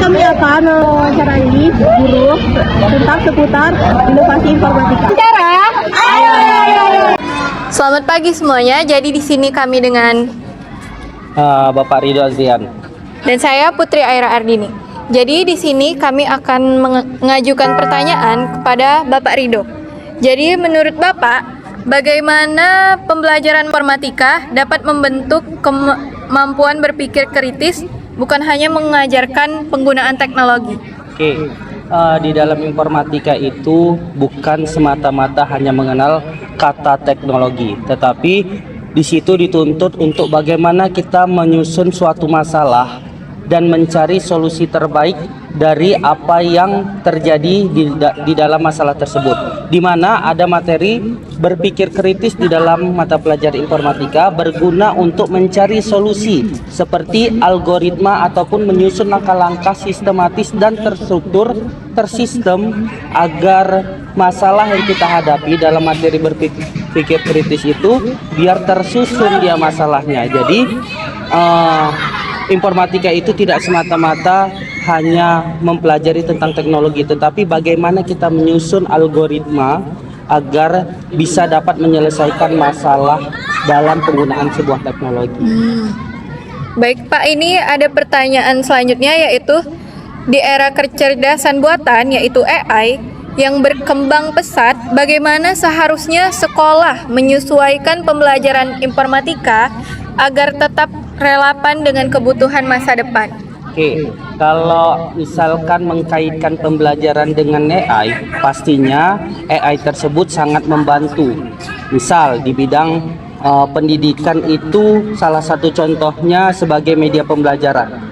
kami akan mewawancarai guru tentang seputar inovasi informatika. Selamat pagi semuanya. Jadi di sini kami dengan Bapak Ridho Azian. dan saya Putri Aira Ardini. Jadi di sini kami akan mengajukan pertanyaan kepada Bapak Ridho. Jadi menurut Bapak, bagaimana pembelajaran informatika dapat membentuk kemampuan berpikir kritis, bukan hanya mengajarkan penggunaan teknologi? Oke, di dalam informatika itu bukan semata-mata hanya mengenal kata teknologi, tetapi di situ dituntut untuk bagaimana kita menyusun suatu masalah dan mencari solusi terbaik dari apa yang terjadi di dalam masalah tersebut. Di mana ada materi berpikir kritis di dalam mata pelajaran informatika berguna untuk mencari solusi seperti algoritma ataupun menyusun langkah-langkah sistematis dan terstruktur, tersistem agar masalah yang kita hadapi dalam materi berpikir kritis itu biar tersusun dia masalahnya. Jadi informatika itu tidak semata-mata hanya mempelajari tentang teknologi, tetapi bagaimana kita menyusun algoritma agar bisa dapat menyelesaikan masalah dalam penggunaan sebuah teknologi. Baik Pak, ini ada pertanyaan selanjutnya, yaitu di era kecerdasan buatan yaitu AI yang berkembang pesat, bagaimana seharusnya sekolah menyesuaikan pembelajaran informatika agar tetap relevan dengan kebutuhan masa depan? Oke, kalau misalkan mengkaitkan pembelajaran dengan AI, pastinya AI tersebut sangat membantu. Misal di bidang pendidikan itu salah satu contohnya sebagai media pembelajaran.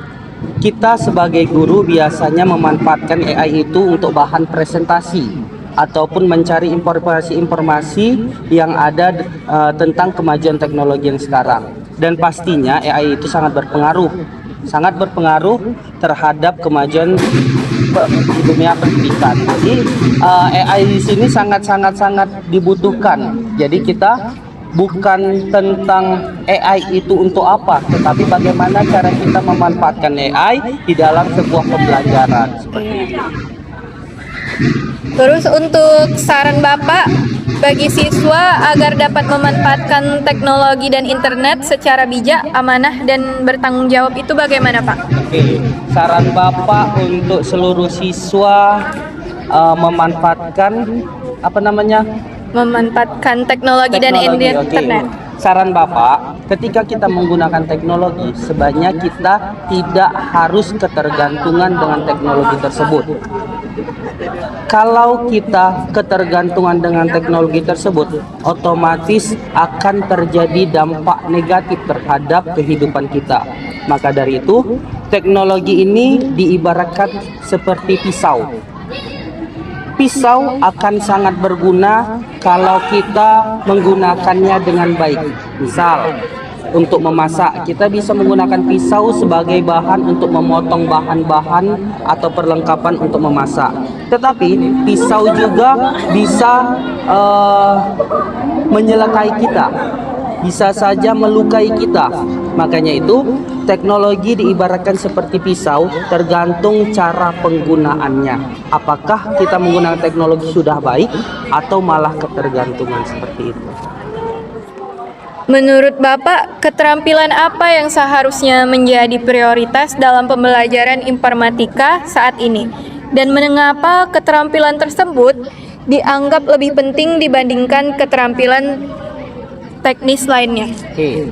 Kita sebagai guru biasanya memanfaatkan AI itu untuk bahan presentasi ataupun mencari informasi-informasi yang ada tentang kemajuan teknologi yang sekarang. Dan pastinya AI itu sangat berpengaruh terhadap kemajuan di dunia pendidikan. Jadi AI di sini sangat dibutuhkan. Jadi kita bukan tentang AI itu untuk apa, tetapi bagaimana cara kita memanfaatkan AI di dalam sebuah pembelajaran seperti itu. Terus untuk saran Bapak bagi siswa agar dapat memanfaatkan teknologi dan internet secara bijak, amanah, dan bertanggung jawab itu bagaimana Pak? Oke, saran Bapak untuk seluruh siswa memanfaatkan memanfaatkan teknologi dan internet. Okay. Saran Bapak, ketika kita menggunakan teknologi, sebaiknya kita tidak harus ketergantungan dengan teknologi tersebut. Kalau kita ketergantungan dengan teknologi tersebut, otomatis akan terjadi dampak negatif terhadap kehidupan kita. Maka dari itu, teknologi ini diibaratkan seperti pisau. Pisau akan sangat berguna kalau kita menggunakannya dengan baik. Misal, untuk memasak, kita bisa menggunakan pisau sebagai bahan untuk memotong bahan-bahan atau perlengkapan untuk memasak. Tetapi pisau juga bisa menyelakai kita, bisa saja melukai kita. Makanya itu teknologi diibaratkan seperti pisau, tergantung cara penggunaannya. Apakah kita menggunakan teknologi sudah baik atau malah ketergantungan seperti itu. Menurut Bapak, keterampilan apa yang seharusnya menjadi prioritas dalam pembelajaran informatika saat ini? Dan mengapa keterampilan tersebut dianggap lebih penting dibandingkan keterampilan teknis lainnya? Oke.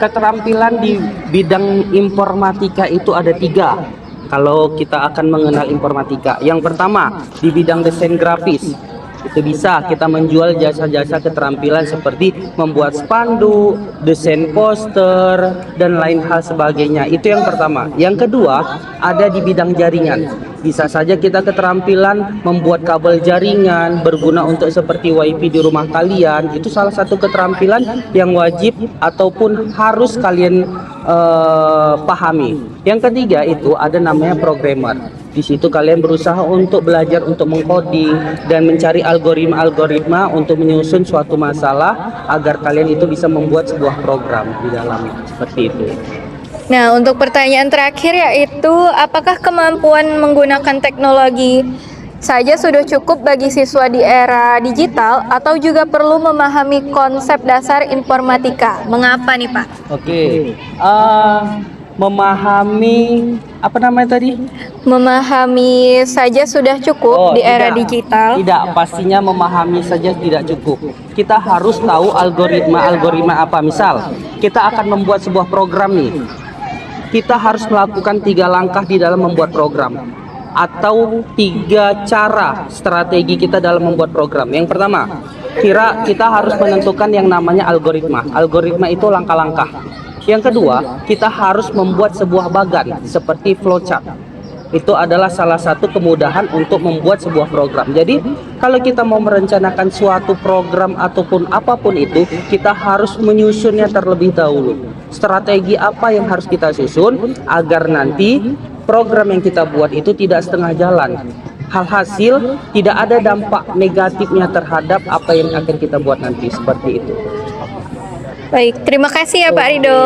Keterampilan di bidang informatika itu ada 3. Kalau kita akan mengenal informatika, yang pertama di bidang desain grafis. Itu bisa kita menjual jasa-jasa keterampilan seperti membuat spanduk, desain poster, dan lain hal sebagainya. Itu yang pertama. Yang kedua, ada di bidang jaringan. Bisa saja kita keterampilan membuat kabel jaringan berguna untuk seperti WiFi di rumah kalian. Itu salah satu keterampilan yang wajib ataupun harus kalian pahami. Yang ketiga itu ada namanya programmer. Di situ kalian berusaha untuk belajar untuk mengcoding dan mencari algoritma untuk menyusun suatu masalah agar kalian itu bisa membuat sebuah program di dalamnya, seperti itu. Nah, untuk pertanyaan terakhir yaitu, apakah kemampuan menggunakan teknologi saja sudah cukup bagi siswa di era digital atau juga perlu memahami konsep dasar informatika? Mengapa nih, Pak? Oke. Memahami apa namanya tadi? Memahami saja sudah cukup di era Tidak. digital. Tidak, pastinya memahami saja tidak cukup. Kita harus tahu algoritma apa. Misal, kita akan membuat sebuah program nih. Kita harus melakukan 3 langkah di dalam membuat program, atau 3 cara strategi kita dalam membuat program. Yang pertama, kita harus menentukan yang namanya algoritma. Algoritma itu langkah-langkah. Yang kedua, kita harus membuat sebuah bagan seperti flowchart. Itu adalah salah satu kemudahan untuk membuat sebuah program. Jadi, kalau kita mau merencanakan suatu program ataupun apapun itu, kita harus menyusunnya terlebih dahulu. Strategi apa yang harus kita susun agar nanti program yang kita buat itu tidak setengah jalan. Hasil tidak ada dampak negatifnya terhadap apa yang akan kita buat nanti, seperti itu. Baik, terima kasih ya Pak Rido.